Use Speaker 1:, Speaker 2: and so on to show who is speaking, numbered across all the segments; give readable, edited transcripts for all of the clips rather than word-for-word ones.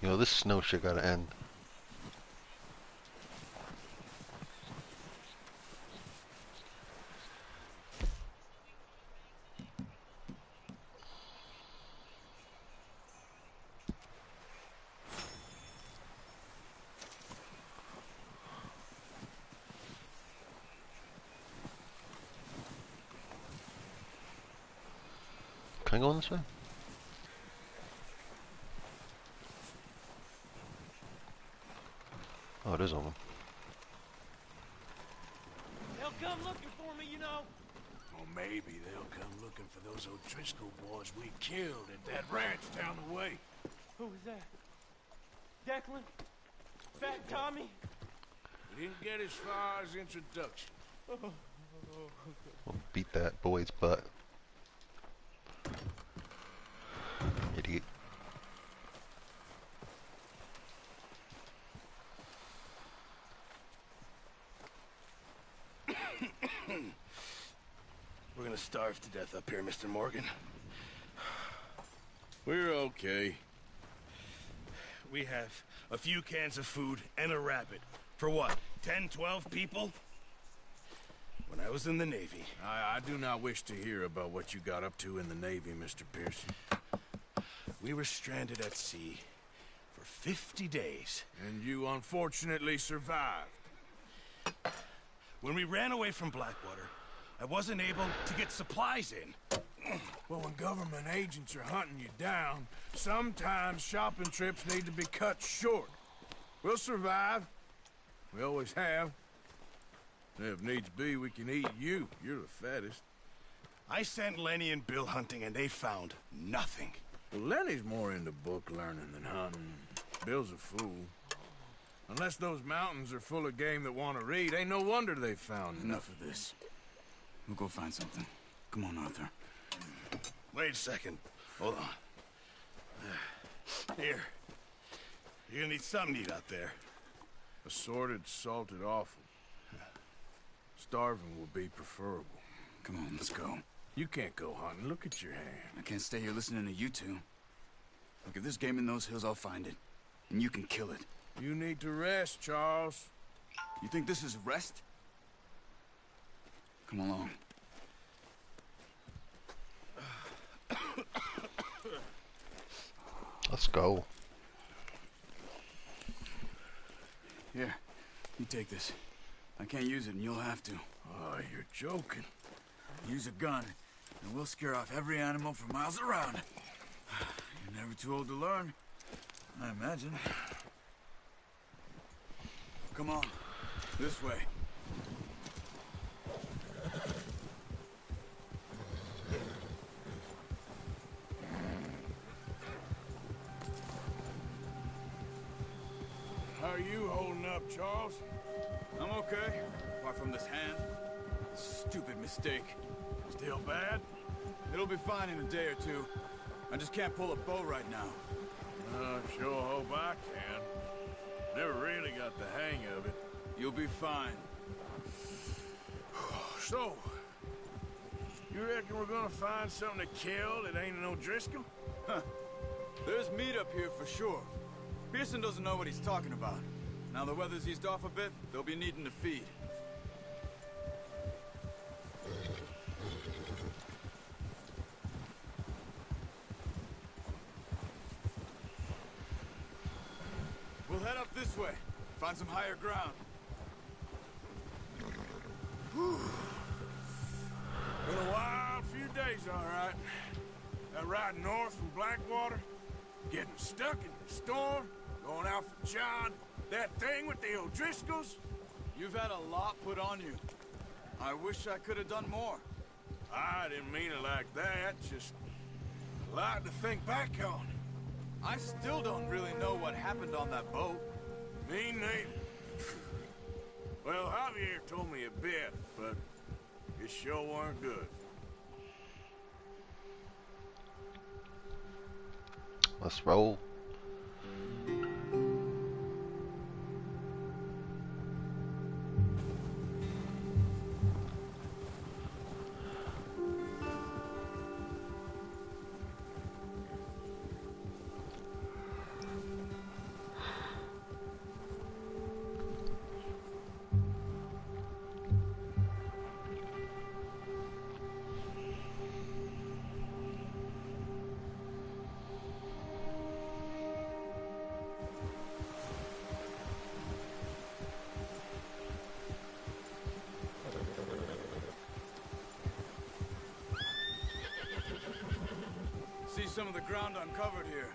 Speaker 1: You know, this snow shit gotta end. Can I go in this way? Oh, it is open.
Speaker 2: They'll come looking for me, you know.
Speaker 3: Or maybe they'll come looking for those O'Driscoll boys we killed at that ranch down the way.
Speaker 2: Who was that? Declan? Fat Tommy?
Speaker 3: We didn't get as far as introduction.
Speaker 1: We'll beat that boy's butt. Idiot.
Speaker 3: We're gonna starve to death up here, Mr. Morgan. We're okay. We have a few cans of food and a rabbit. For what, 10, 12 people? When I was in the Navy... I do not wish to hear about what you got up to in the Navy, Mr. Pearson. We were stranded at sea for 50 days. And you unfortunately survived. When we ran away from Blackwater, I wasn't able to get supplies in. Well, when government agents are hunting you down, sometimes shopping trips need to be cut short. We'll survive. We always have. If needs be, we can eat you. You're the fattest. I sent Lenny and Bill hunting, and they found nothing. Well, Lenny's more into book learning than hunting. Bill's a fool. Unless those mountains are full of game that want to read, ain't no wonder they found
Speaker 4: Enough of this. We'll go find something. Come on, Arthur.
Speaker 3: Wait a second. Hold on. Here. You're gonna need something to eat out there. Assorted, salted offal. Starving will be preferable.
Speaker 4: Come on, let's go.
Speaker 3: You can't go hunting. Look at your hand.
Speaker 4: I can't stay here listening to you two. Look, if there's game in those hills, I'll find it. And you can kill it.
Speaker 3: You need to rest, Charles.
Speaker 4: You think this is rest? Come along.
Speaker 1: Let's go.
Speaker 4: Here, you take this. I can't use it, and you'll have to.
Speaker 3: Oh, you're joking.
Speaker 4: Use a gun, and we'll scare off every animal for miles around. You're never too old to learn, I imagine. Come on, this way.
Speaker 3: How are you holding up, Charles?
Speaker 4: I'm okay, apart from this hand. Stupid mistake.
Speaker 3: Still bad?
Speaker 4: It'll be fine in a day or two. I just can't pull a bow right now.
Speaker 3: Sure hope I can. Never really got the hang of it.
Speaker 4: You'll be fine.
Speaker 3: So, you reckon we're gonna find something to kill that ain't an O'Driscoll?
Speaker 4: Huh. There's meat up here for sure. Pearson doesn't know what he's talking about. Now the weather's eased off a bit, they'll be needing to feed. We'll head up this way. Find some higher ground.
Speaker 3: Been a wild few days, all right. That ride north from Blackwater, getting stuck in the storm, going out for John, that thing with the O'Driscolls.
Speaker 4: You've had a lot put on you. I wish I could have done more.
Speaker 3: I didn't mean it like that, just a lot to think back on.
Speaker 4: I still don't really know what happened on that boat.
Speaker 3: Me neither. Well, Javier told me a bit, but it sure weren't good.
Speaker 1: Let's roll.
Speaker 4: See some of the ground uncovered here.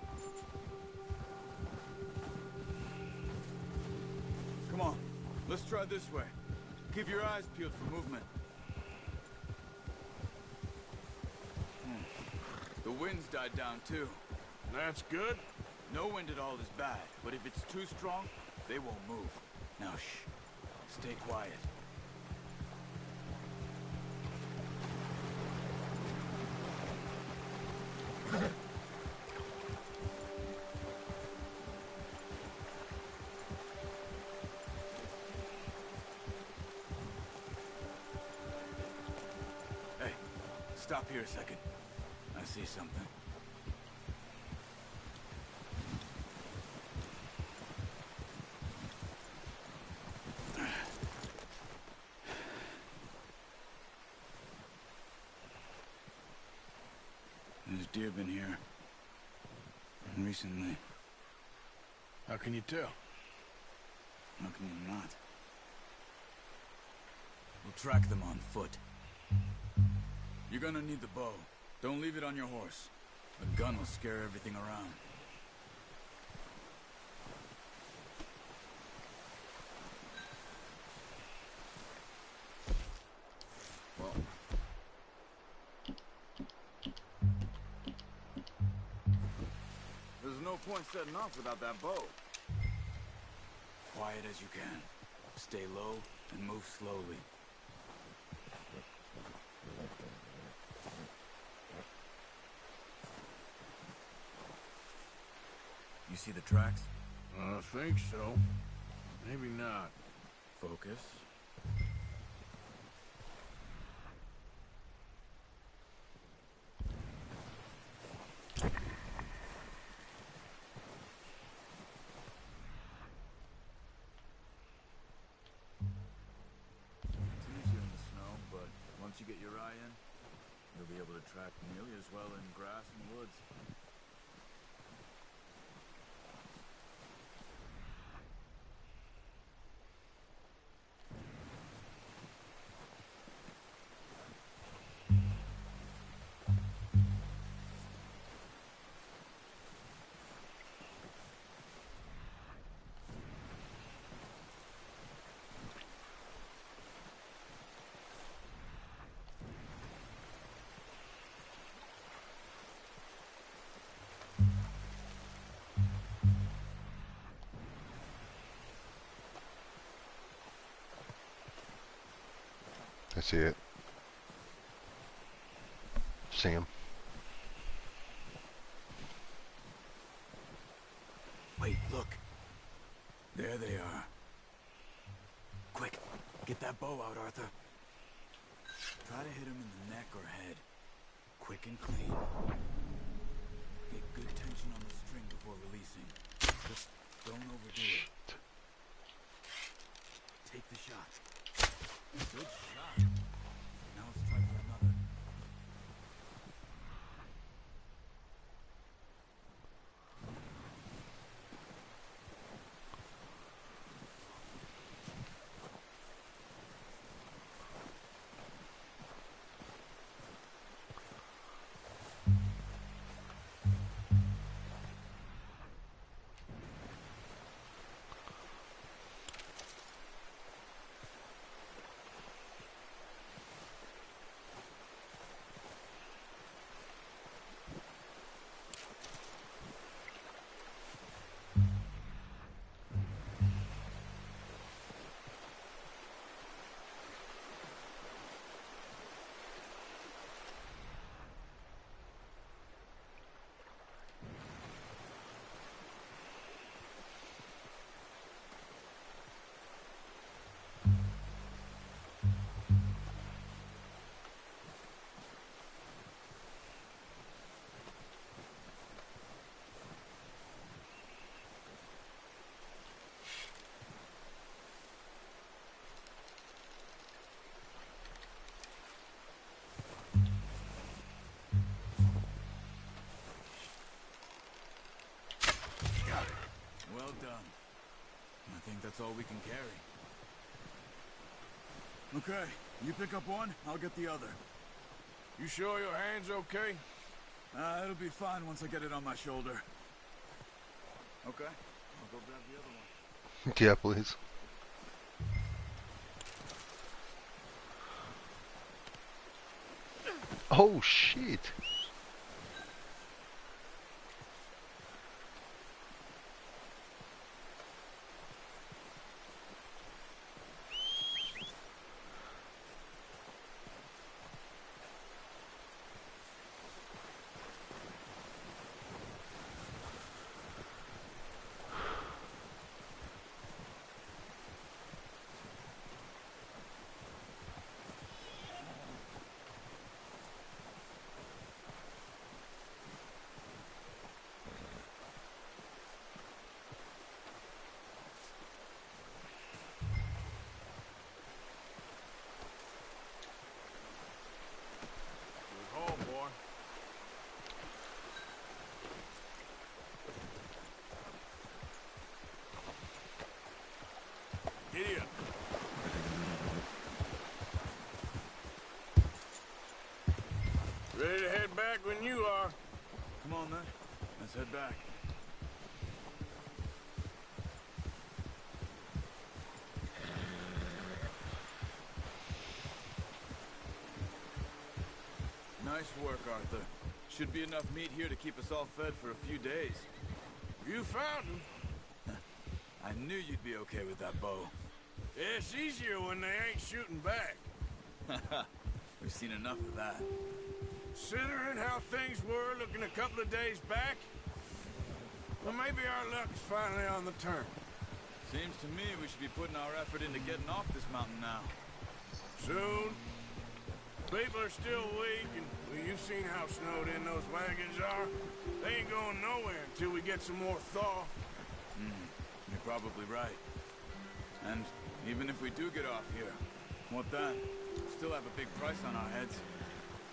Speaker 4: Come on, let's try this way. Keep your eyes peeled for movement. The wind's died down too.
Speaker 3: That's good.
Speaker 4: No wind at all is bad, but if it's too strong, they won't move. Now shh. Stay quiet. Hey, stop here a second. I see something. There's deer been here. Recently.
Speaker 3: How can you tell?
Speaker 4: How can you not? We'll track them on foot. You're gonna need the bow. Don't leave it on your horse. The gun will scare everything around. Well. There's no point setting off without that bow. Quiet as you can. Stay low and move slowly. You see the tracks?
Speaker 3: I think so. Maybe not.
Speaker 4: Focus. It's easier in the snow, but once you get your eye in, you'll be able to track nearly as well in grass and woods.
Speaker 1: I see it. See him.
Speaker 4: Wait, look. There they are. Quick, get that bow out, Arthur. Try to hit him in the neck or head. Quick and clean. Get good tension on the string before releasing. Just don't overdo it. Take the shot. Good shot. Now let's try for another. Well done. I think that's all we can carry. Okay, you pick up one, I'll get the other.
Speaker 3: You sure your hand's okay?
Speaker 4: It'll be fine once I get it on my shoulder. Okay, I'll go grab the other one.
Speaker 1: Yeah, please. Oh, shit.
Speaker 3: Good home, boy. Giddy up. Ready to head back when you are.
Speaker 4: Come on, then. Let's head back. Nice work, Arthur. Should be enough meat here to keep us all fed for a few days.
Speaker 3: You found him.
Speaker 4: I knew you'd be okay with that bow.
Speaker 3: It's easier when they ain't shooting back.
Speaker 4: We've seen enough of that.
Speaker 3: Considering how things were looking a couple of days back, well, maybe our luck is finally on the turn.
Speaker 4: Seems to me we should be putting our effort into getting off this mountain now.
Speaker 3: Soon. People are still weak, and well, you've seen how snowed in those wagons are. They ain't going nowhere until we get some more thaw.
Speaker 4: You're probably right. And even if we do get off here, what then? Still have a big price on our heads.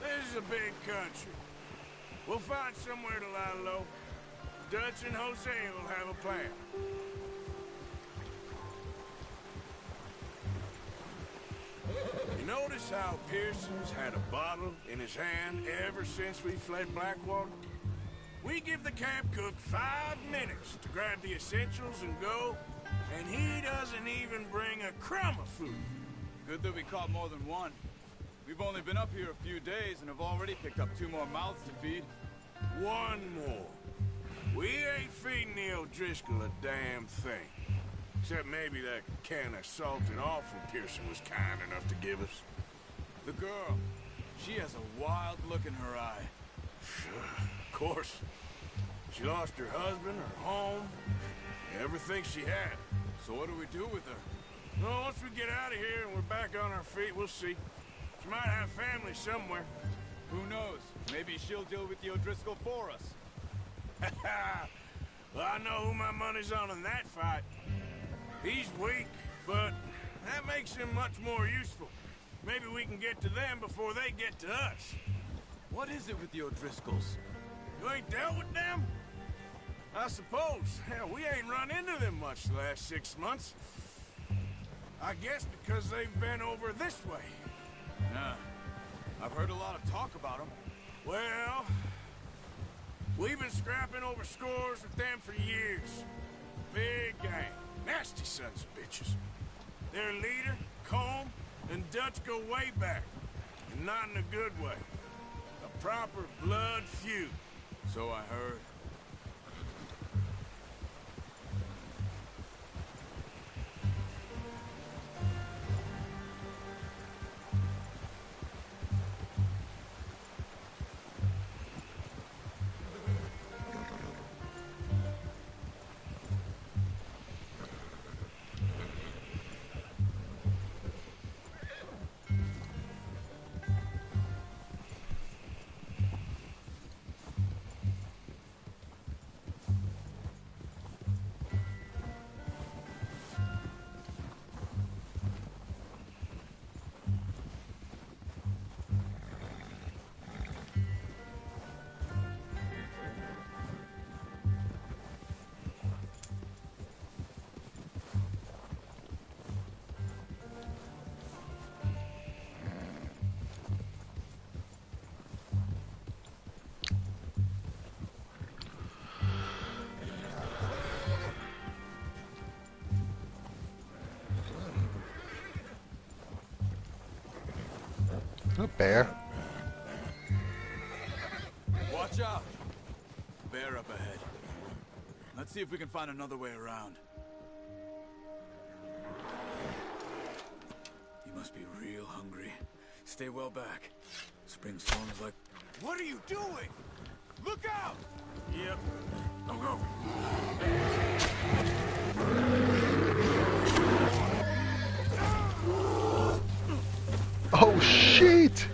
Speaker 3: This is a big country. We'll find somewhere to lie low. Dutch and Jose will have a plan. You notice how Pearson's had a bottle in his hand ever since we fled Blackwater? We give the camp cook 5 minutes to grab the essentials and go, and he doesn't even bring a crumb of food.
Speaker 4: Good that we caught more than one. We've only been up here a few days and have already picked up 2 more mouths to feed.
Speaker 3: One more. We ain't feeding the O'Driscoll a damn thing. Except maybe that can of salted offal Pearson was kind enough to give us.
Speaker 4: The girl, she has a wild look in her eye.
Speaker 3: Of course. She lost her husband, her home, everything she had.
Speaker 4: So what do we do with her?
Speaker 3: Well, once we get out of here and we're back on our feet, we'll see. She might have family somewhere.
Speaker 4: Who knows? Maybe she'll deal with the O'Driscoll for us.
Speaker 3: Well, I know who my money's on in that fight. He's weak, but that makes him much more useful. Maybe we can get to them before they get to us.
Speaker 4: What is it with the O'Driscolls?
Speaker 3: You ain't dealt with them? I suppose. Hell, we ain't run into them much the last 6 months. I guess because they've been over this way.
Speaker 4: Yeah. I've heard a lot of talk about them.
Speaker 3: Well, we've been scrapping over scores with them for years. Big gang. Nasty sons of bitches. Their leader, Colm, and Dutch go way back. And not in a good way. A proper blood feud.
Speaker 4: So I heard.
Speaker 1: A bear.
Speaker 4: Watch out! Bear up ahead. Let's see if we can find another way around. You must be real hungry. Stay well back. Spring storms like... What are you doing? Look out! Yep. Go, go!
Speaker 1: Oh shit!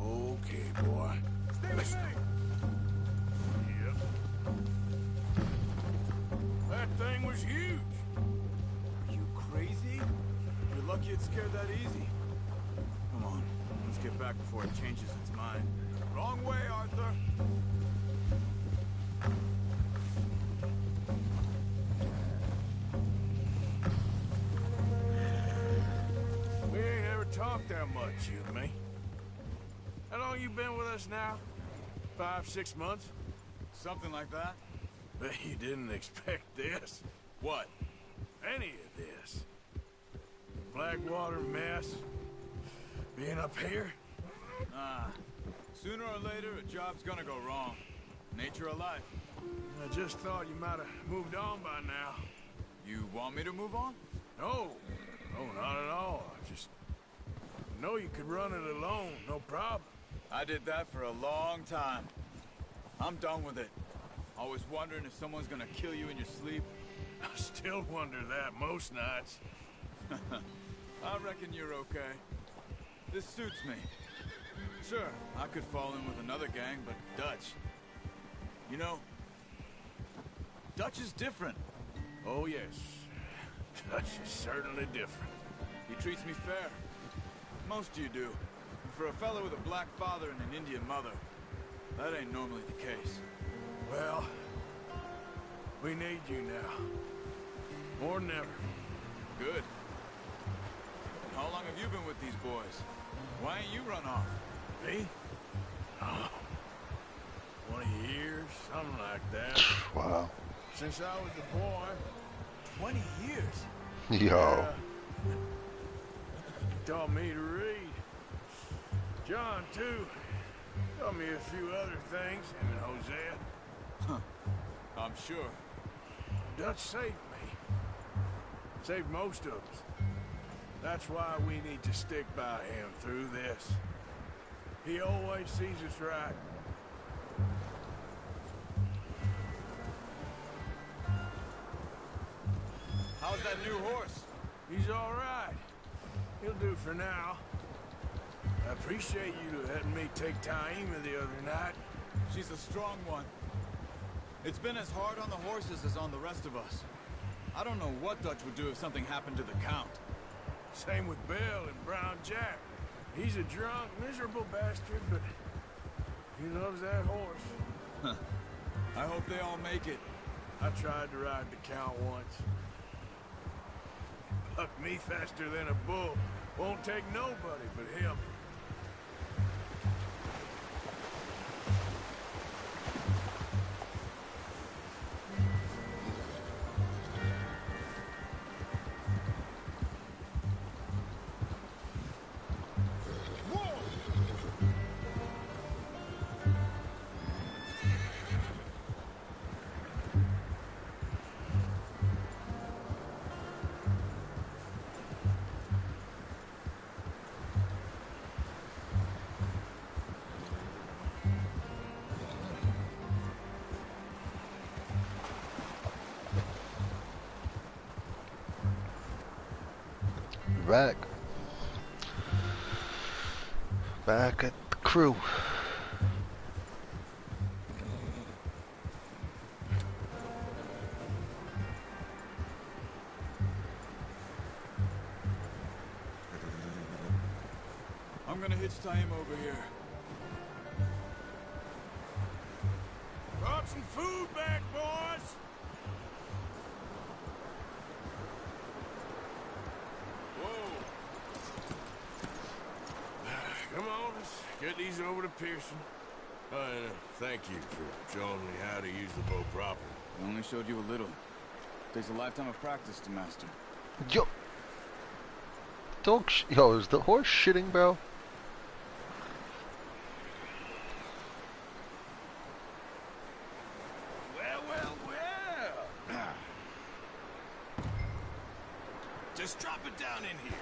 Speaker 3: Okay, boy. Stay with me! Yep. That thing was huge.
Speaker 4: Are you crazy? You're lucky it scared that easy. Come on, let's get back before it changes its mind. Wrong way, Arthur!
Speaker 3: We ain't ever talked that much, you and me. How long you been with us now? 5, 6 months?
Speaker 4: Something like that?
Speaker 3: Bet you didn't expect this.
Speaker 4: What?
Speaker 3: Any of this. Blackwater mess. Being up here?
Speaker 4: Sooner or later, a job's gonna go wrong. Nature of life.
Speaker 3: I just thought you might have moved on by now.
Speaker 4: You want me to move on?
Speaker 3: No. No, not at all. I just know you could run it alone, no problem.
Speaker 4: I did that for a long time. I'm done with it. Always wondering if someone's gonna kill you in your sleep.
Speaker 3: I still wonder that most nights.
Speaker 4: I reckon you're okay. This suits me. Sure, I could fall in with another gang, but Dutch... You know, Dutch is different.
Speaker 3: Oh, yes. Dutch is certainly different.
Speaker 4: He treats me fair. Most of you do. And for a fellow with a black father and an Indian mother, that ain't normally the case.
Speaker 3: Well, we need you now. More than ever.
Speaker 4: Good. And how long have you been with these boys? Why ain't you run off?
Speaker 3: Me? Oh, 20 years, something like that.
Speaker 1: Wow.
Speaker 3: Since I was a boy.
Speaker 4: 20 years?
Speaker 1: Yo.
Speaker 3: Taught me to read. John, too. Taught me a few other things, him and Hosea.
Speaker 4: I'm sure.
Speaker 3: Dutch saved me. Saved most of us. That's why we need to stick by him through this. He always sees us right.
Speaker 4: How's that new horse?
Speaker 3: He's all right. He'll do for now. I appreciate you letting me take Taima the other night.
Speaker 4: She's a strong one. It's been as hard on the horses as on the rest of us. I don't know what Dutch would do if something happened to the Count.
Speaker 3: Same with Bill and Brown Jack. He's a drunk, miserable bastard, but he loves that horse.
Speaker 4: I hope they all make it.
Speaker 3: I tried to ride the Count once. Bucked me faster than a bull. Won't take nobody but him.
Speaker 1: back. Back at the crew.
Speaker 4: I'm gonna hitch tie him over here.
Speaker 3: Brought some food back, boys! Whoa. Come on, let's get these over to Pearson. And thank you for showing me how to use the bow properly.
Speaker 4: I only showed you a little. Takes a lifetime of practice to master.
Speaker 1: Yo. Yo, is the horse shitting, bro?
Speaker 3: Well. Just drop it down in here.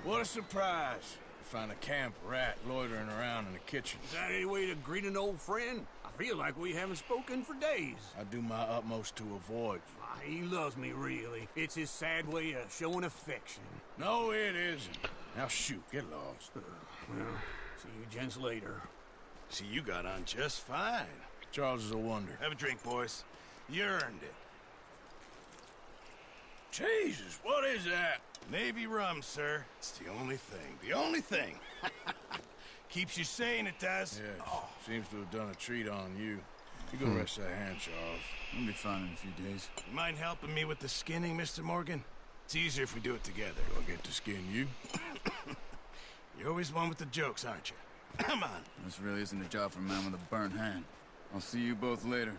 Speaker 3: What a surprise. Find a camp rat loitering around in the kitchen.
Speaker 5: Is that any way to greet an old friend? I feel like we haven't spoken for days.
Speaker 3: I do my utmost to avoid you.
Speaker 5: He loves me, really. It's his sad way of showing affection.
Speaker 3: No, it isn't. Now shoot, get lost.
Speaker 5: Well, see you gents later.
Speaker 3: See, you got on just fine. Charles is a wonder. Have a drink, boys. You earned it. Jesus, what is that? Navy rum, sir. It's the only thing. The only thing. Keeps you sane, it does. Yeah, seems to have done a treat on you. You go rest that hand, Charles.
Speaker 4: We'll be fine in a few days.
Speaker 3: You mind helping me with the skinning, Mr. Morgan? It's easier if we do it together. I'll get to skin you. You're always one with the jokes, aren't you? Come on.
Speaker 4: This really isn't a job for a man with a burnt hand. I'll see you both later.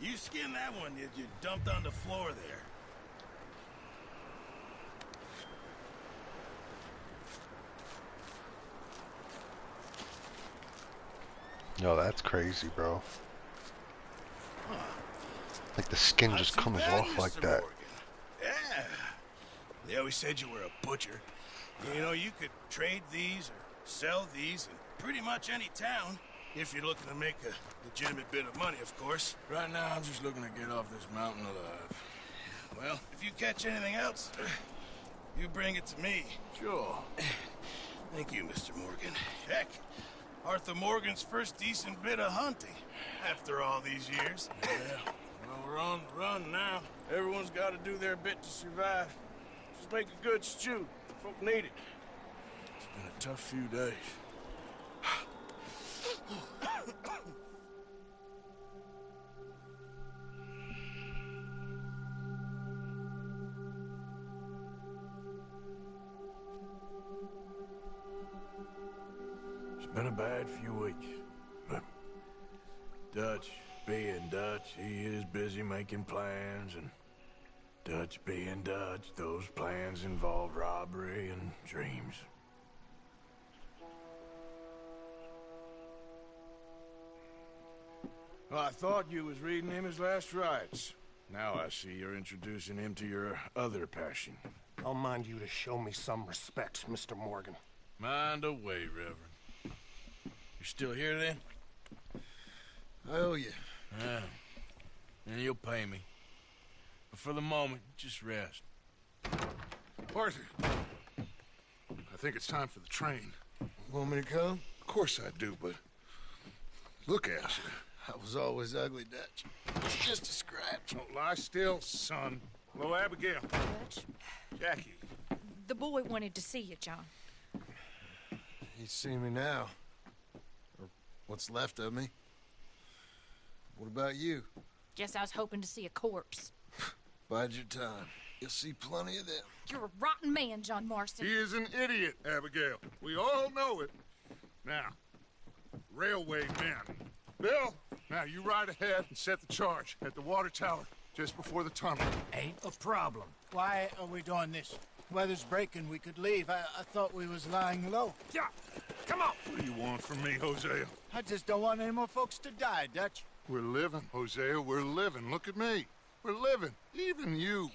Speaker 3: You skin that one that you dumped on the floor there.
Speaker 1: Yo, that's crazy, bro. Like the skin just comes off like that.
Speaker 3: Morgan. Yeah. They always said you were a butcher. You know, you could trade these or sell these in pretty much any town. If you're looking to make a legitimate bit of money, of course. Right now, I'm just looking to get off this mountain alive. Well, if you catch anything else, you bring it to me. Sure. Thank you, Mr. Morgan. Heck, Arthur Morgan's first decent bit of hunting after all these years. Yeah. Well, we're on the run now. Everyone's got to do their bit to survive. Just make a good stew. Folk need it. It's been a tough few days. It's been a bad few weeks, but Dutch being Dutch, he is busy making plans, and Dutch being Dutch, those plans involve robbery and dreams. Well, I thought you was reading him his last rites. Now I see you're introducing him to your other passion.
Speaker 6: I'll mind you to show me some respect, Mr. Morgan.
Speaker 3: Mind away, Reverend. You still here, then?
Speaker 7: I owe you.
Speaker 3: Yeah. And you'll pay me. But for the moment, just rest.
Speaker 7: Arthur, I think it's time for the train.
Speaker 3: Want me to come?
Speaker 7: Of course I do, but look at you.
Speaker 3: I was always ugly, Dutch. It's just a scratch.
Speaker 7: Don't lie still, son. Hello, Abigail.
Speaker 8: Dutch,
Speaker 7: Jackie.
Speaker 8: the boy wanted to see you, John.
Speaker 3: He's seen me now. Or what's left of me. What about you?
Speaker 8: Guess I was hoping to see a corpse.
Speaker 3: Bide your time. You'll see plenty of them.
Speaker 8: You're a rotten man, John Marston.
Speaker 7: He is an idiot, Abigail. We all know it. Now, railway men. Bill, now you ride ahead and set the charge at the water tower just before the tunnel.
Speaker 9: Ain't a problem. Why are we doing this? Weather's breaking. We could leave. I thought we was lying low.
Speaker 7: Yeah, come on. What do you want from me, Hosea?
Speaker 9: I just don't want any more folks to die, Dutch.
Speaker 7: We're living, Hosea. We're living. Look at me. We're living. Even you.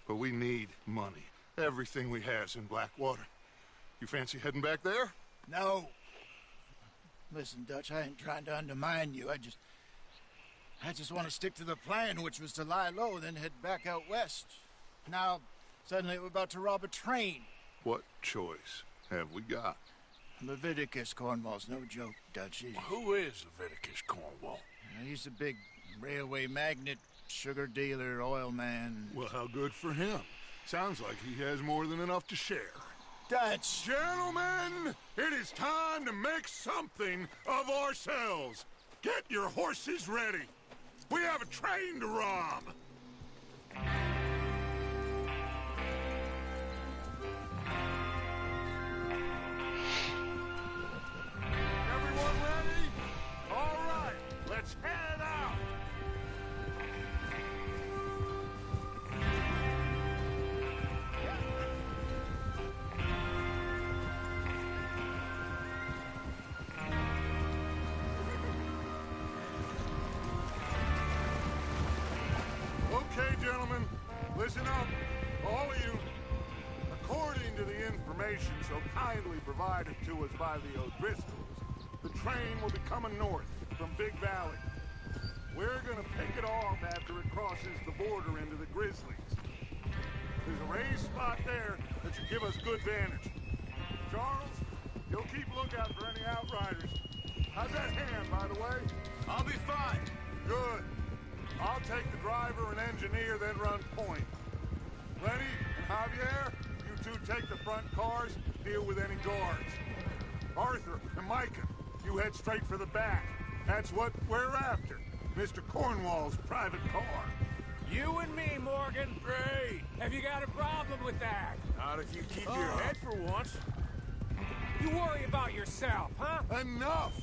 Speaker 7: But we need money. Everything we has in Blackwater. You fancy heading back there?
Speaker 9: No. Listen, Dutch, I ain't trying to undermine you. I just want to stick to the plan, which was to lie low, then head back out west. Now, Suddenly we're about to rob a train.
Speaker 7: What choice have we got?
Speaker 9: Leviticus Cornwall's no joke, Dutch.
Speaker 3: Who is Leviticus Cornwall?
Speaker 9: He's a big railway magnate, sugar dealer, oil man.
Speaker 7: Well, how good for him. Sounds like he has more than enough to share.
Speaker 9: Dutch!
Speaker 7: Gentlemen, it is time to make something of ourselves. Get your horses ready. We have a train to rob. Everyone ready? All right, let's head out. Okay, gentlemen, listen up, all of you. According to the information so kindly provided to us by the O'Driscolls, the train will be coming north from Big Valley. We're gonna pick it off after it crosses the border into the Grizzlies. There's a raised spot there that should give us good vantage. Charles, you'll keep lookout for any outriders. How's that hand, by the way?
Speaker 4: I'll be fine.
Speaker 7: Good. I'll take the driver and engineer, then run point. Lenny and Javier, you two take the front cars, deal with any guards. Arthur and Micah, you head straight for the back. That's what we're after. Mr. Cornwall's private car.
Speaker 5: You and me, Morgan.
Speaker 3: Great.
Speaker 5: Have you got a problem with that?
Speaker 3: Not if you keep your head for once.
Speaker 5: You worry about yourself, huh?
Speaker 7: Enough!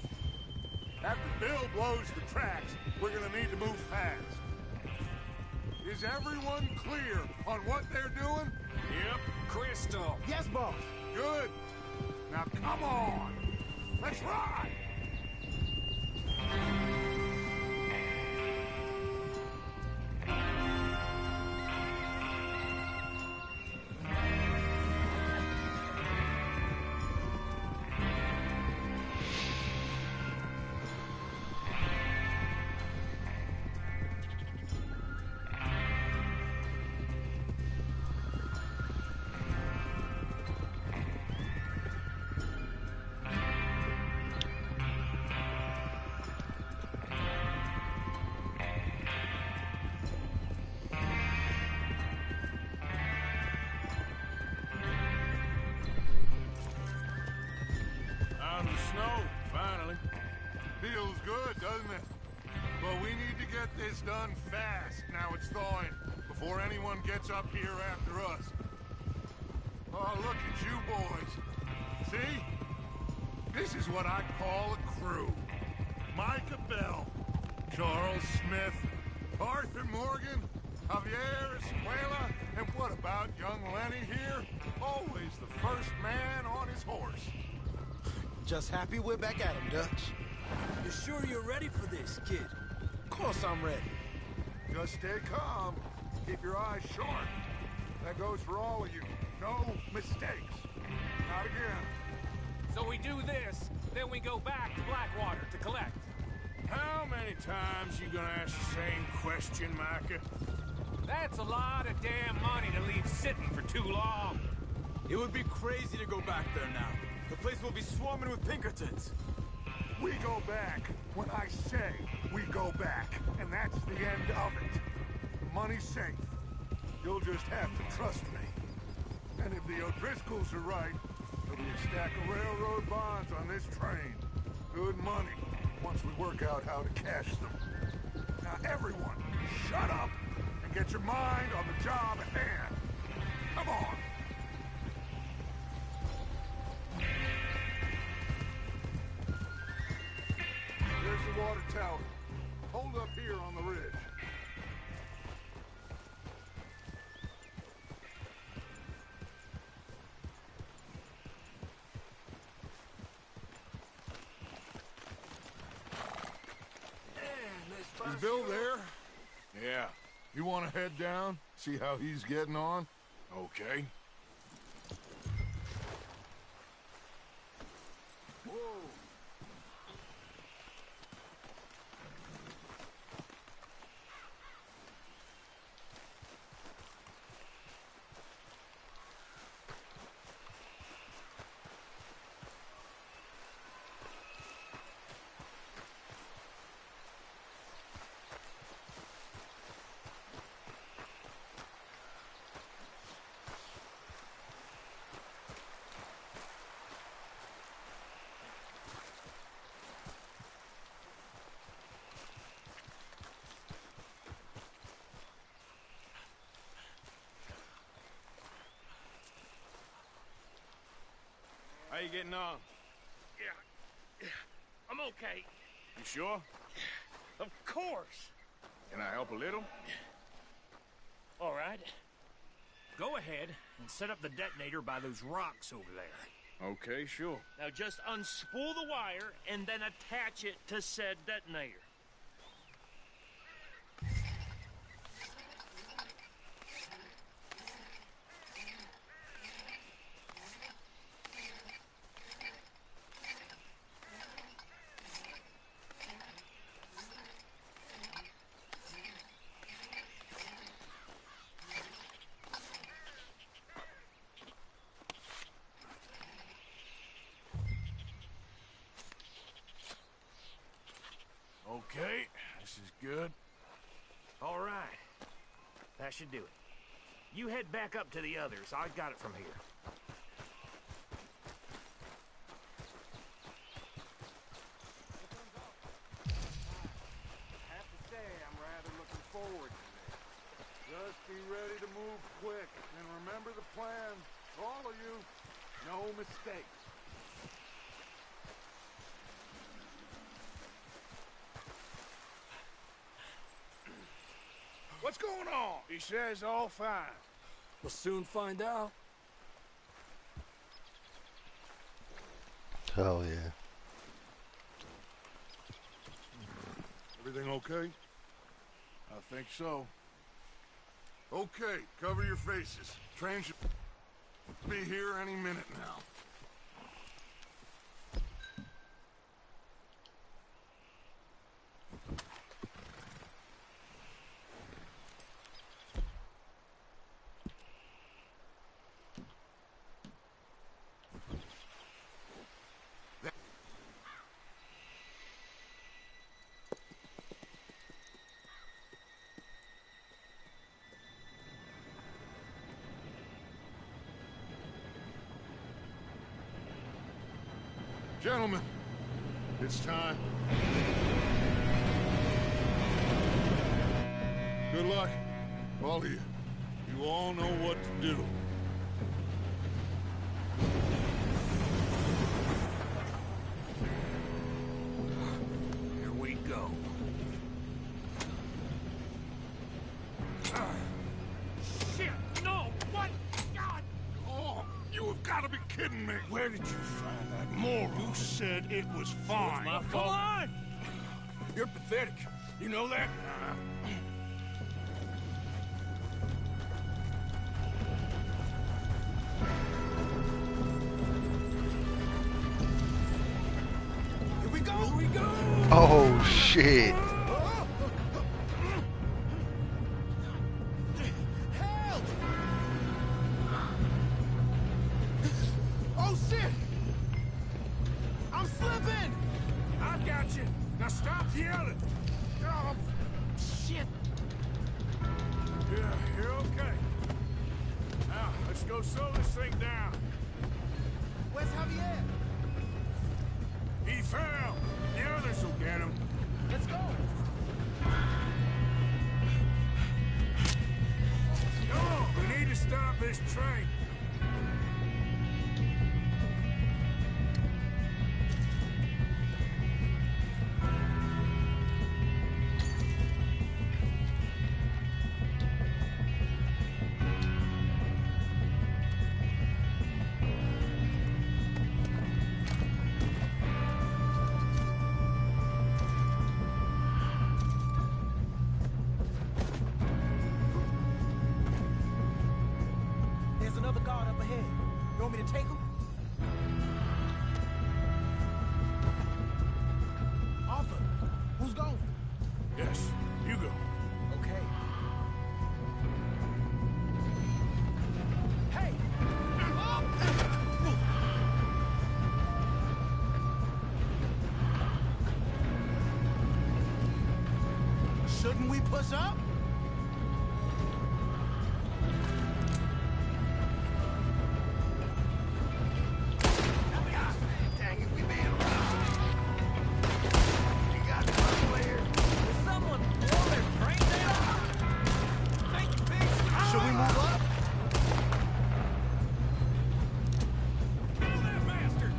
Speaker 7: After Bill blows the tracks, we're gonna need to move fast. Is everyone clear on what they're doing?
Speaker 5: Yep, crystal.
Speaker 9: Yes, boss!
Speaker 7: Good. Now come on! Let's ride!
Speaker 3: Out in the snow, finally.
Speaker 7: Feels good, doesn't it? But we need to get this done fast, now it's thawing, before anyone gets up here after us. Oh, look at you boys. See? This is what I call a crew. Micah Bell, Charles Smith, Arthur Morgan, Javier Escuela, and what about young Lenny here? Always the first man on his horse.
Speaker 10: Just happy we're back at him, Dutch.
Speaker 4: You sure you're ready for this, kid?
Speaker 10: Of course I'm ready.
Speaker 7: Just stay calm. Keep your eyes sharp. That goes for all of you. No mistakes. Not again.
Speaker 5: So we do this, then we go back to Blackwater to collect.
Speaker 3: How many times you gonna ask the same question, Micah?
Speaker 5: That's a lot of damn money to leave sitting for too long.
Speaker 4: It would be crazy to go back there now. The place will be swarming with Pinkertons.
Speaker 7: We go back when I say we go back, and that's the end of it. The money's safe. You'll just have to trust me. And if the O'Driscolls are right, there'll be a stack of railroad bonds on this train. Good money, once we work out how to cash them. Now everyone, shut up and get your mind on the job at hand. Come on. There's the water tower. Hold up here on the ridge. Is Bill there?
Speaker 3: Yeah.
Speaker 7: You want to head down? See how he's getting on?
Speaker 3: Okay. you getting on?
Speaker 2: Yeah. I'm okay.
Speaker 3: You sure?
Speaker 2: Of course.
Speaker 3: Can I help a little?
Speaker 2: All right. Go ahead and set up the detonator by those rocks over there.
Speaker 3: Okay, sure.
Speaker 2: Now just unspool the wire and then attach it to said detonator.
Speaker 3: Okay, this is good.
Speaker 2: All right. That should do it. You head back up to the others. I got it from here.
Speaker 7: I have to say, I'm rather looking forward to this. Just be ready to move quick, and remember the plan. All of you, no mistakes.
Speaker 3: What's going on? He says all fine.
Speaker 5: We'll soon find out.
Speaker 1: Hell yeah.
Speaker 7: Everything okay?
Speaker 3: I think so.
Speaker 7: Okay, cover your faces. Train should be here any minute now. Gentlemen, it's time. Good luck, all of you. You all know what to do.
Speaker 5: Here we go.
Speaker 2: Shit! No! What? God!
Speaker 7: Oh, you have got to be kidding me.
Speaker 3: Where did you find that moron?
Speaker 7: You said it was fine.
Speaker 3: My
Speaker 2: Come
Speaker 3: fault.
Speaker 2: on!
Speaker 3: You're pathetic. You know that?
Speaker 10: Here we go! Here we go!
Speaker 1: Oh shit.
Speaker 10: Help! Oh shit! I'm slipping!
Speaker 3: I got you. Now stop yelling. Oh,
Speaker 10: Shit!
Speaker 3: yeah, you're okay. Now, let's go slow this thing down.
Speaker 10: Where's Javier?
Speaker 3: He fell. The others will get him.
Speaker 10: Let's go!
Speaker 3: Come on, we need to stop this train.
Speaker 10: There's another guard up ahead. You want me to take him? Arthur, who's going?
Speaker 3: Yes, you go.
Speaker 10: Okay. Hey! Shouldn't we push up?
Speaker 5: Dang it, we made him. You got it somewhere.
Speaker 2: Will someone blow their brains out? Think big.
Speaker 10: Should we move up?
Speaker 2: Kill that bastard!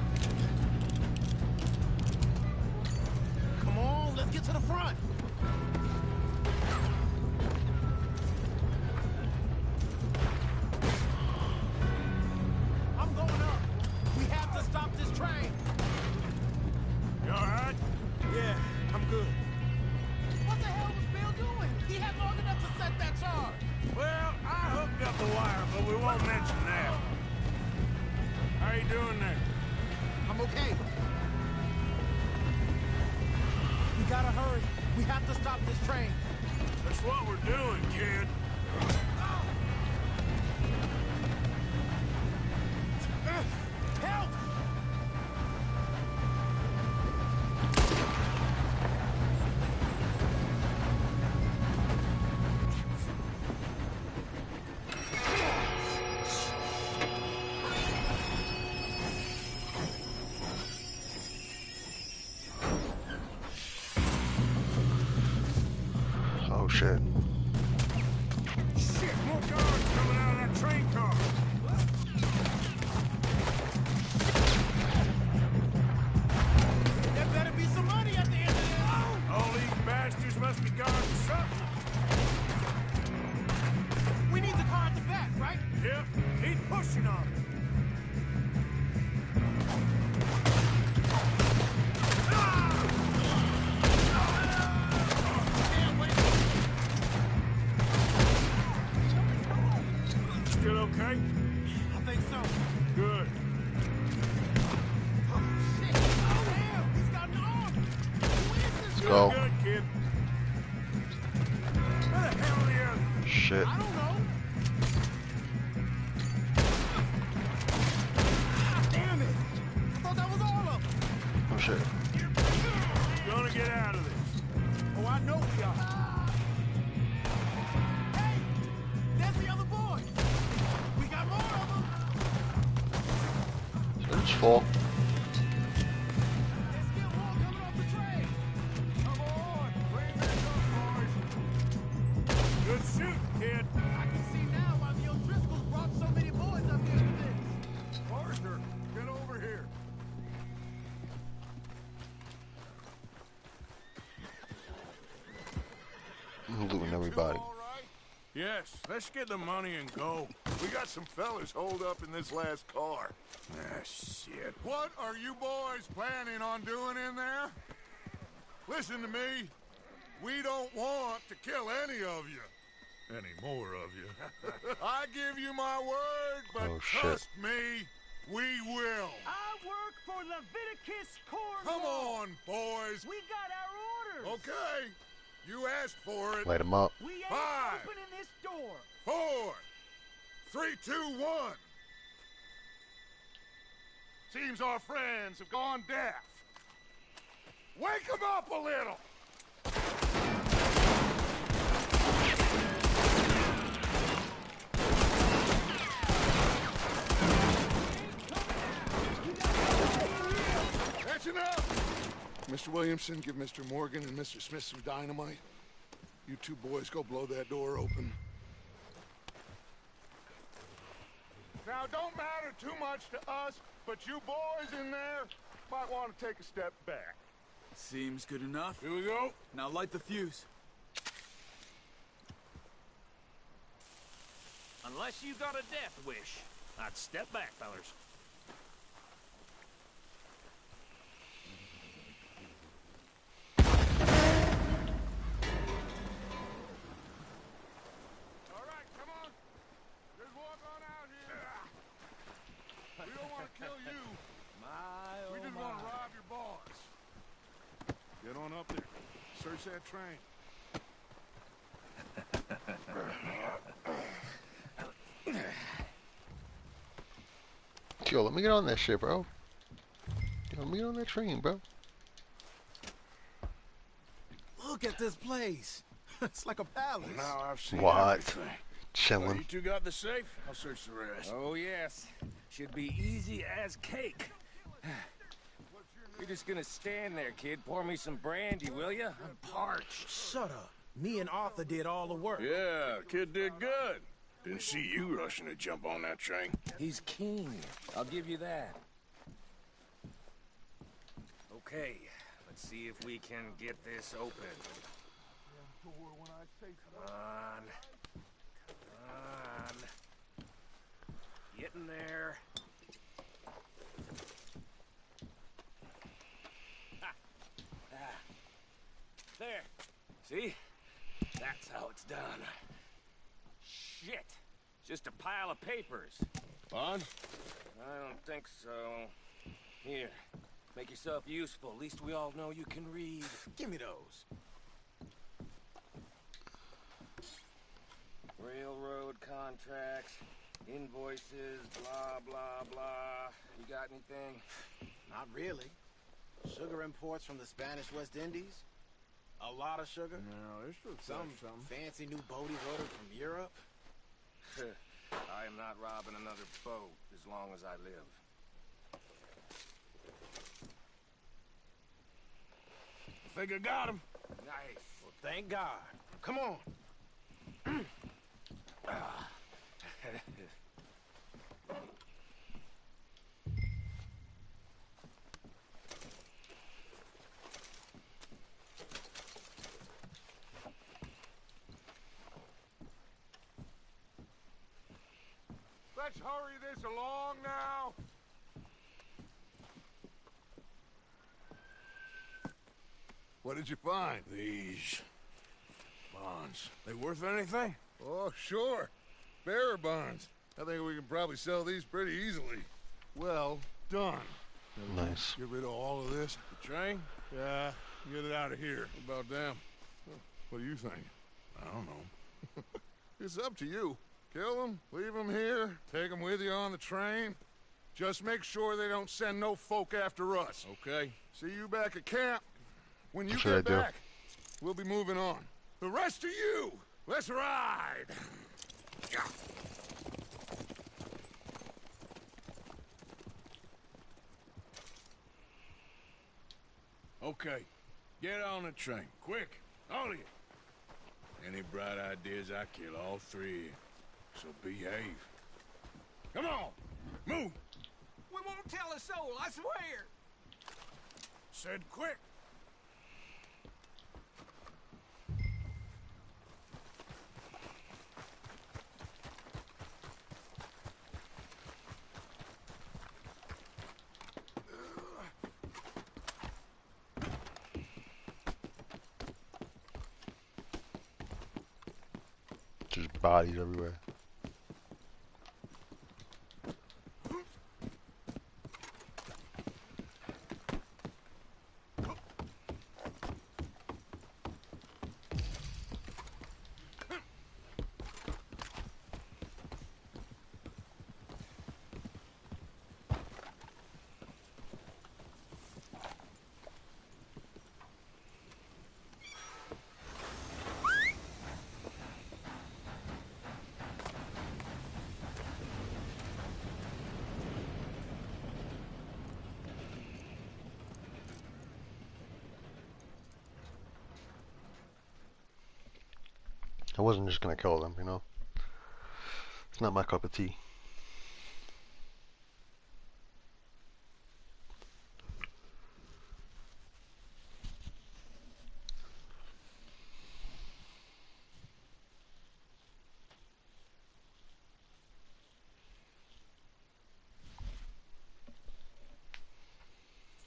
Speaker 3: sorry. Well, I hooked up the wire, but we won't mention that. How you doing there?
Speaker 10: I'm okay. We gotta hurry. We have to stop this train.
Speaker 3: That's what we're doing, kid.
Speaker 10: Help!
Speaker 1: Oh shit.
Speaker 3: Shit, more guards coming out of that train car.
Speaker 10: There better be some money at the end of this.
Speaker 3: All these bastards must be guarding something.
Speaker 10: We need the car at the back, right?
Speaker 3: Yep, keep pushing on it. Still okay?
Speaker 10: I think so.
Speaker 3: Good.
Speaker 10: Shit! Oh, damn! He's got an arm! Who is this?
Speaker 1: Go.
Speaker 3: Good, kid. Where the hell are the others?
Speaker 1: Shit.
Speaker 10: I don't know. Ah, damn it! I thought that was all of them.
Speaker 1: Oh shit.
Speaker 3: Gonna get out of this.
Speaker 10: Oh, I know we are. Hey! There's the other boy! We got more of them!
Speaker 1: It's full.
Speaker 10: There's still more coming off the train!
Speaker 3: Come on, bring this up, boys. Good shooting, kid.
Speaker 10: I can see now why the O'Driscolls brought so many boys up here to this.
Speaker 7: Arthur, get over here.
Speaker 1: I'm looting everybody.
Speaker 7: All right?
Speaker 3: Yes, let's get the money and go.
Speaker 7: We got some fellas holed up in this last car.
Speaker 3: Ah, shit.
Speaker 7: What are you boys planning on doing in there? Listen to me. We don't want to kill any of you. Any more of you. I give you my word, but
Speaker 1: Oh, shit.
Speaker 7: trust me, we will.
Speaker 10: I work for Leviticus Cornwall.
Speaker 7: Come on, boys.
Speaker 10: We got our orders.
Speaker 7: Okay. You asked for it.
Speaker 1: Light him up.
Speaker 10: We ain't
Speaker 7: 5,
Speaker 10: opening this door.
Speaker 7: 4, 3, 2, 1. Seems our friends have gone deaf. Wake them up a little. That's enough. Mr. Williamson, give Mr. Morgan and Mr. Smith some dynamite. You two boys go blow that door open. Now, don't matter too much to us, but you boys in there might want to take a step back.
Speaker 4: Seems good enough.
Speaker 3: Here we go.
Speaker 4: Now light the fuse.
Speaker 2: Unless you got a death wish, I'd step back, fellers.
Speaker 7: All right, come on. Just walk on out here. We don't want to kill you. We just want to rob your boss. Get on up there. Search that train.
Speaker 1: Yo, let me get on that shit, bro. Yo, let me get on that train, bro.
Speaker 10: Look at this place. It's like a palace.
Speaker 3: Now I've seen
Speaker 1: What?
Speaker 3: everything. You
Speaker 1: Chilling.
Speaker 3: two got the safe? I'll search the rest.
Speaker 5: Oh, yes. Should be easy as cake. You're just gonna stand there, kid. Pour me some brandy, will you? I'm parched.
Speaker 10: Shut up. Me and Arthur did all the work.
Speaker 3: Yeah, kid did good. Didn't see you rushing to jump on that train.
Speaker 5: He's keen. I'll give you that. Okay, let's see if we can get this open. Come on. Come on. Get in there. Ha. Ah. There. See? That's how it's done. Shit! Just a pile of papers.
Speaker 3: Bond?
Speaker 5: I don't think so. Here, make yourself useful. At least we all know you can read.
Speaker 10: Give me those.
Speaker 5: Railroad contracts, invoices, blah, blah, blah. You got anything?
Speaker 10: Not really. Sugar imports from the Spanish West Indies. A lot of sugar.
Speaker 3: No, this looks
Speaker 10: Some fancy new boat he's ordered from Europe.
Speaker 5: I am not robbing another boat as long as I live.
Speaker 3: I think I got him.
Speaker 5: Nice.
Speaker 10: Well, thank God. Come on.
Speaker 7: Let's hurry this along now.
Speaker 3: What did you find? These bonds. They worth anything?
Speaker 11: Oh, sure. Bearer bonds. I think we can probably sell these pretty easily.
Speaker 3: Well done.
Speaker 1: Nice.
Speaker 3: Get rid of all of this. The train? Yeah, get it out of here. What about them? What do you think? I don't know.
Speaker 11: It's up to you. Kill them, leave them here, take them with you on the train. Just make sure they don't send no folk after us.
Speaker 3: Okay.
Speaker 11: See you back at camp. When you
Speaker 1: Should
Speaker 11: get
Speaker 1: I do?
Speaker 11: back, we'll be moving on. The rest of you, let's ride!
Speaker 3: Okay. Get on the train. Quick. All of you. Any bright ideas, I kill all three of you. So behave. Come on! Move!
Speaker 10: We won't tell a soul, I swear.
Speaker 3: Said quick!
Speaker 1: Just bodies everywhere. I wasn't just gonna kill them, you know? It's not my cup of tea.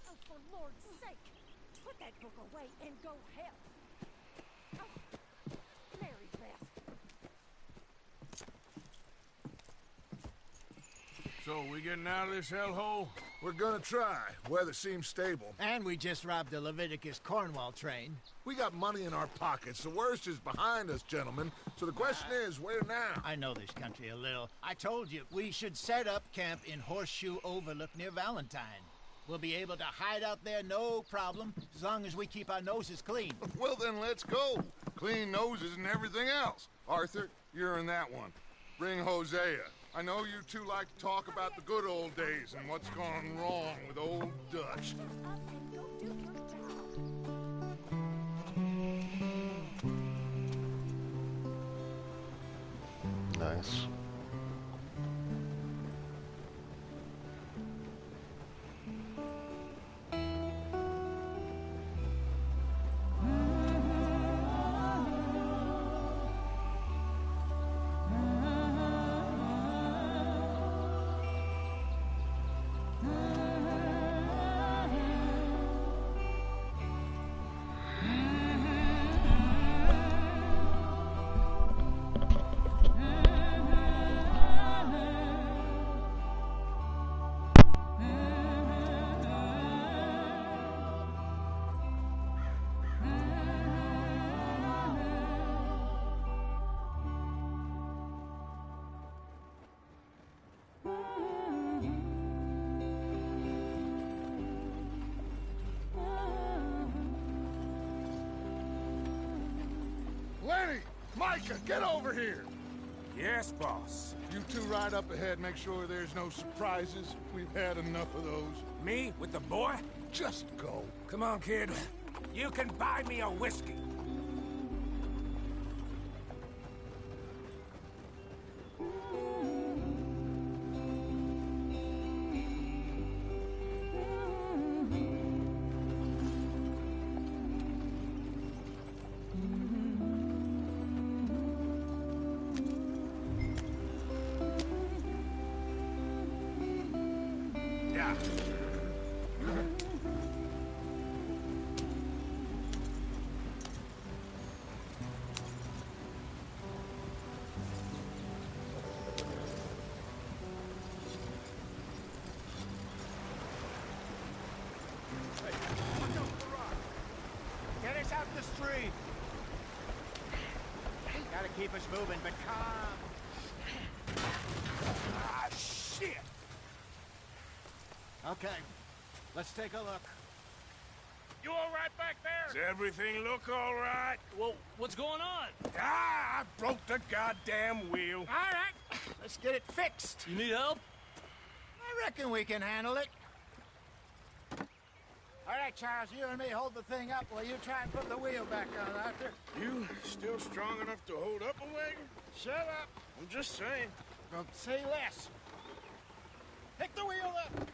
Speaker 12: Oh, for Lord's sake, put that book away and go help. Oh, Mary Beth.
Speaker 3: So, we getting out of this hellhole?
Speaker 11: We're gonna try. Weather seems stable.
Speaker 9: And we just robbed the Leviticus Cornwall train.
Speaker 11: We got money in our pockets. The worst is behind us, gentlemen. So the question is, where now?
Speaker 9: I know this country a little. I told you, we should set up camp in Horseshoe Overlook near Valentine. We'll be able to hide out there, no problem, as long as we keep our noses clean.
Speaker 11: Well, then let's go. Clean noses and everything else. Arthur, you're in that one. Bring Hosea. I know you two like to talk about the good old days and what's gone wrong with old Dutch.
Speaker 12: Up and go do your job.
Speaker 1: Nice.
Speaker 11: Micah, get over here!
Speaker 3: Yes, boss.
Speaker 11: You two ride up ahead, make sure there's no surprises. We've had enough of those.
Speaker 3: Me with the boy?
Speaker 11: Just go.
Speaker 3: Come on, kid. You can buy me a whiskey. Yeah.
Speaker 9: Get us out the street. Gotta keep us moving, but calm.
Speaker 3: Ah, shit!
Speaker 9: Okay, let's take a look.
Speaker 2: You all right back there?
Speaker 3: Does everything look all right?
Speaker 2: Well, what's going on?
Speaker 3: Ah, I broke the goddamn wheel.
Speaker 9: All right, let's get it fixed.
Speaker 2: You need help?
Speaker 9: I reckon we can handle it. All right, Charles, you and me hold the thing up while you try and put the wheel back on, Arthur.
Speaker 3: You still strong enough to hold up a wagon?
Speaker 9: Shut up.
Speaker 3: I'm just saying.
Speaker 9: Don't say less. Pick the wheel up.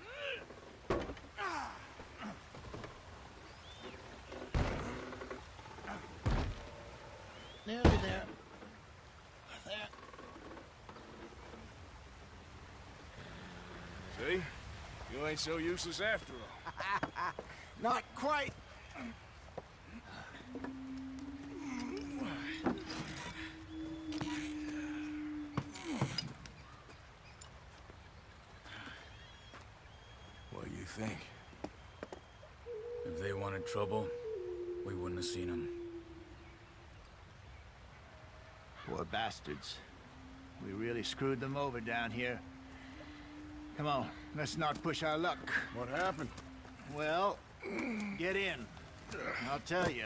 Speaker 9: Nearly there. There.
Speaker 3: See? You ain't so useless after all.
Speaker 9: Not quite.
Speaker 4: What do you think? If they wanted trouble, we wouldn't have seen them.
Speaker 9: Poor bastards. We really screwed them over down here. Come on, let's not push our luck.
Speaker 3: What happened?
Speaker 9: Well, get in. I'll tell you.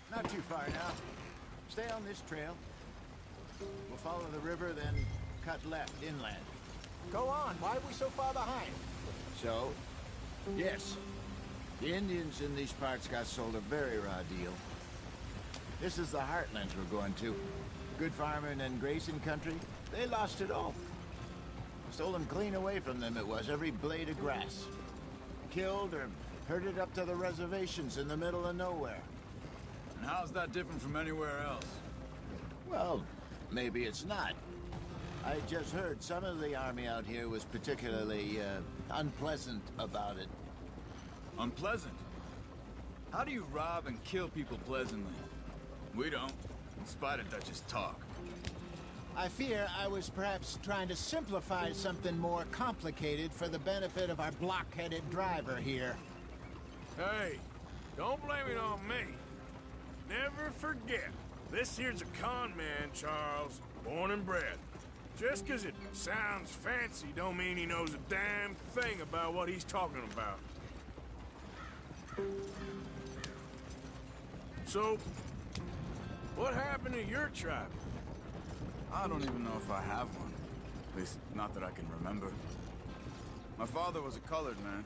Speaker 9: Not too far now. Stay on this trail. We'll follow the river, then cut left inland. Go on. Why are we so far behind? So, yes, the Indians in these parts got sold a very raw deal. This is the heartlands we're going to. Good farming and grazing country, they lost it all. Stolen clean away from them it was, every blade of grass. Killed or herded up to the reservations in the middle of nowhere.
Speaker 4: And how's that different from anywhere else?
Speaker 9: Well, maybe it's not. I just heard some of the army out here was particularly, unpleasant about it.
Speaker 4: Unpleasant? How do you rob and kill people pleasantly? We don't, in spite of Dutch's talk.
Speaker 9: I fear I was perhaps trying to simplify something more complicated for the benefit of our block-headed driver here.
Speaker 3: Hey, don't blame it on me. Never forget, this here's a con man, Charles, born and bred. Just 'cause it sounds fancy don't mean he knows a damn thing about what he's talking about. So, what happened to your tribe?
Speaker 4: I don't even know if I have one. At least, not that I can remember. My father was a colored man.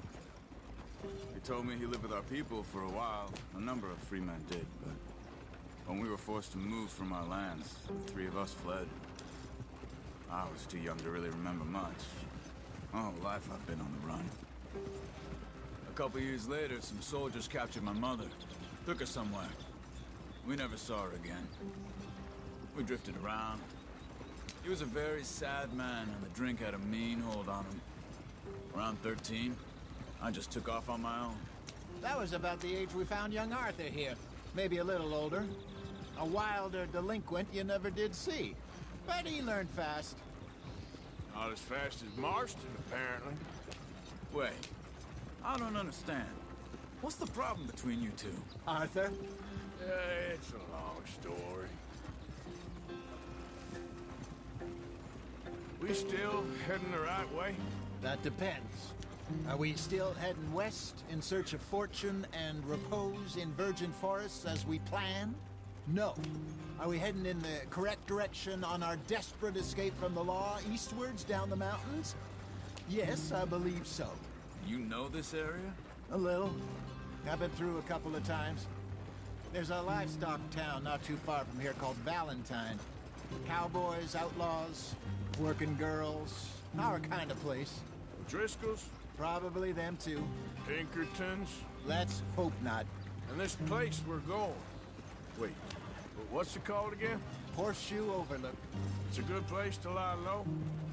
Speaker 4: He told me he lived with our people for a while. A number of free men did, but when we were forced to move from our lands, the three of us fled. I was too young to really remember much. My whole life I've been on the run. A couple years later, some soldiers captured my mother. Took her somewhere. We never saw her again. We drifted around. He was a very sad man, and the drink had a mean hold on him. Around 13, I just took off on my own.
Speaker 9: That was about the age we found young Arthur here. Maybe a little older. A wilder delinquent you never did see. But he learned fast.
Speaker 3: Not as fast as Marston, apparently.
Speaker 4: Wait, I don't understand. What's the problem between you two?
Speaker 9: Arthur?
Speaker 3: It's a long story. We still heading the right way?
Speaker 9: That depends. Are we still heading west in search of fortune and repose in virgin forests as we planned? No. Are we heading in the correct direction on our desperate escape from the law eastwards down the mountains? Yes, I believe so.
Speaker 4: You know this area?
Speaker 9: A little. I've been through a couple of times. There's a livestock town not too far from here called Valentine. Cowboys, outlaws, working girls, our kind of place.
Speaker 3: Driscoll's?
Speaker 9: Probably them too.
Speaker 3: Pinkertons?
Speaker 9: Let's hope not.
Speaker 3: And this place we're going. Wait, but what's it called again?
Speaker 9: Horseshoe Overlook.
Speaker 3: It's a good place to lie low?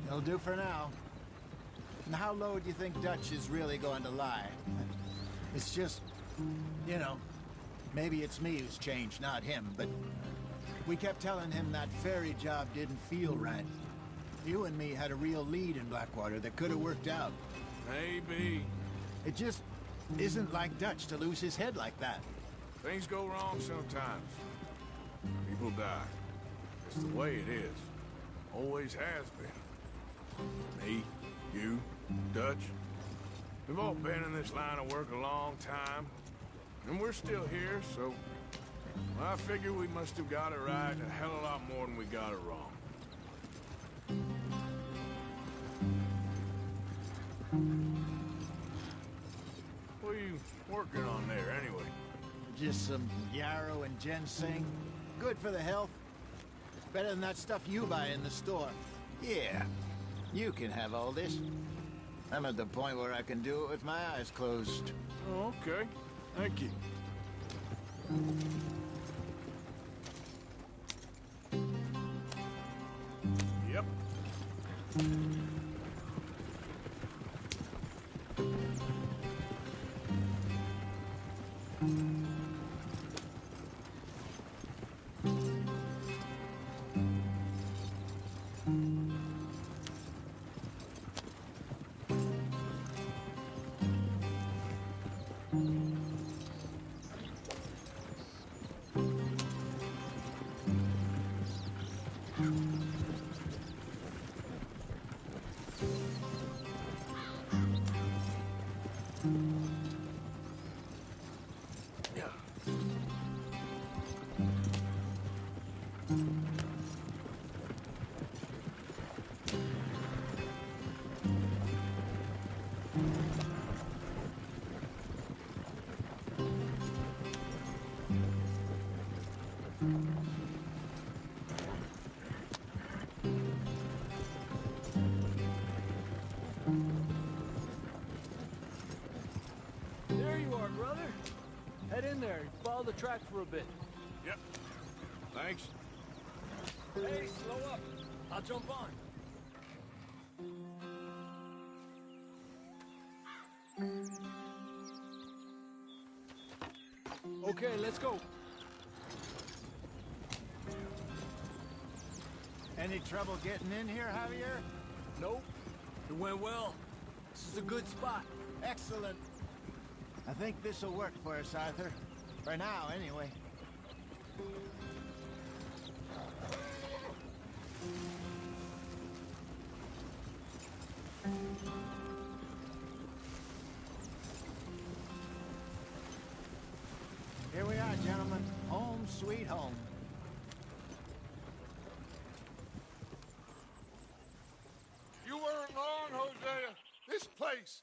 Speaker 9: It'll do for now. And how low do you think Dutch is really going to lie? It's just, you know, maybe it's me who's changed, not him, but we kept telling him that ferry job didn't feel right. You and me had a real lead in Blackwater that could have worked out.
Speaker 3: Maybe.
Speaker 9: It just isn't like Dutch to lose his head like that.
Speaker 3: Things go wrong sometimes. People die. It's the way it is. Always has been. Me, you, Dutch. We've all been in this line of work a long time. And we're still here, so... I figure we must have got it right a hell of a lot more than we got it wrong. What are you working on there, anyway?
Speaker 9: Just some yarrow and ginseng. Good for the health. Better than that stuff you buy in the store. Yeah, you can have all this. I'm at the point where I can do it with my eyes closed.
Speaker 3: Oh, okay. Thank you. Yep.
Speaker 13: There you are, brother. Head in there. Follow the track for a bit.
Speaker 3: Yep. Thanks.
Speaker 13: Hey, slow up. I'll jump on. Okay, let's go.
Speaker 9: Any trouble getting in here, Javier?
Speaker 13: Nope. It went well. This is a good spot.
Speaker 9: Excellent. I think this'll work for us, Arthur. For now, anyway. Here we are, gentlemen. Home sweet home.
Speaker 11: You weren't wrong, Hosea. This place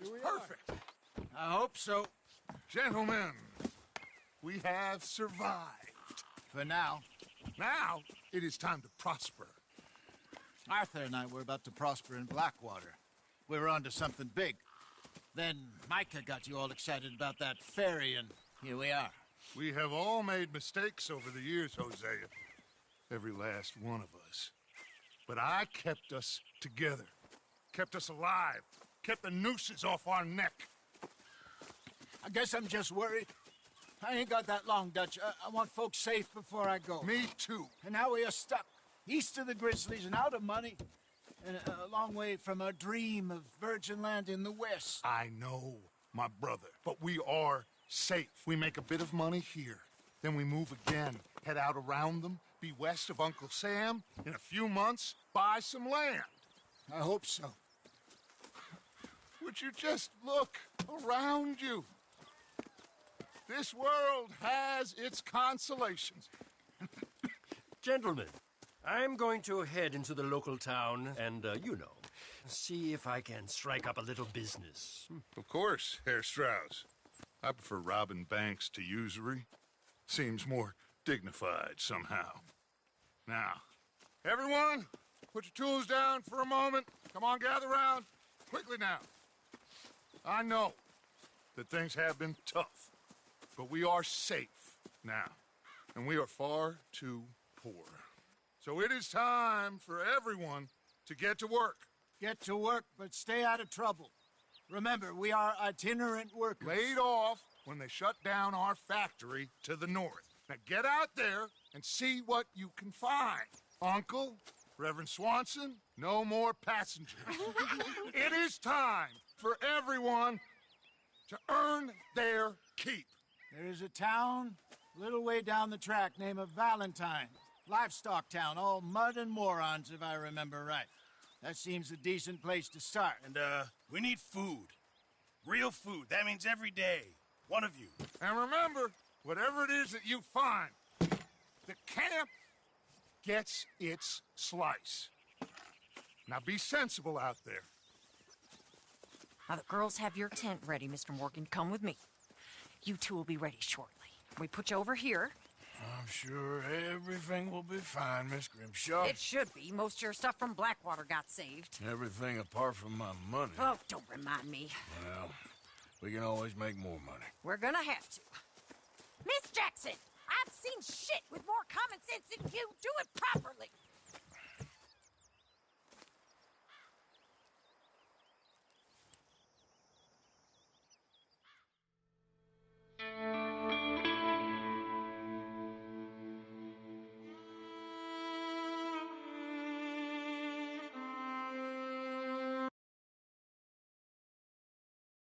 Speaker 11: is perfect.
Speaker 9: I hope so.
Speaker 11: Gentlemen, we have survived.
Speaker 9: For now.
Speaker 11: Now, it is time to prosper.
Speaker 9: Arthur and I were about to prosper in Blackwater. We were onto something big. Then Micah got you all excited about that ferry, and here we are.
Speaker 11: We have all made mistakes over the years, Hosea. Every last one of us. But I kept us together. Kept us alive. Kept the nooses off our neck.
Speaker 9: I guess I'm just worried. I ain't got that long, Dutch. I want folks safe before I go.
Speaker 11: Me too.
Speaker 9: And now we are stuck, east of the Grizzlies and out of money, and a long way from our dream of virgin land in the west.
Speaker 11: I know, my brother, but we are safe. We make a bit of money here, then we move again, head out around them, be west of Uncle Sam, in a few months, buy some land.
Speaker 9: I hope so.
Speaker 11: would you just look around you? This world has its consolations.
Speaker 14: Gentlemen, I'm going to head into the local town and, see if I can strike up a little business.
Speaker 11: Of course, Herr Strauss. I prefer robbing banks to usury. Seems more dignified somehow. Now, everyone, put your tools down for a moment. Come on, gather round. Quickly now. I know that things have been tough, but we are safe now, and we are far too poor. So it is time for everyone to get to work.
Speaker 9: Get to work, but stay out of trouble. Remember, we are itinerant workers.
Speaker 11: Laid off when they shut down our factory to the north. Now get out there and see what you can find. Uncle, Reverend Swanson, no more passengers. It is time for everyone to earn their keep.
Speaker 9: There is a town a little way down the track named Valentine. Livestock town, all mud and morons, if I remember right. That seems a decent place to start.
Speaker 3: And, we need food. Real food. That means every day. One of you.
Speaker 11: And remember, whatever it is that you find, the camp gets its slice. Now be sensible out there.
Speaker 15: Now the girls have your tent ready, Mr. Morgan. Come with me. You two will be ready shortly. We put you over here.
Speaker 3: I'm sure everything will be fine, Miss Grimshaw.
Speaker 15: It should be. Most of your stuff from Blackwater got saved.
Speaker 3: Everything apart from my money.
Speaker 15: Oh, don't remind me.
Speaker 3: Well, we can always make more money.
Speaker 15: We're gonna have to. Miss Jackson, I've seen shit with more common sense than you. Do it properly.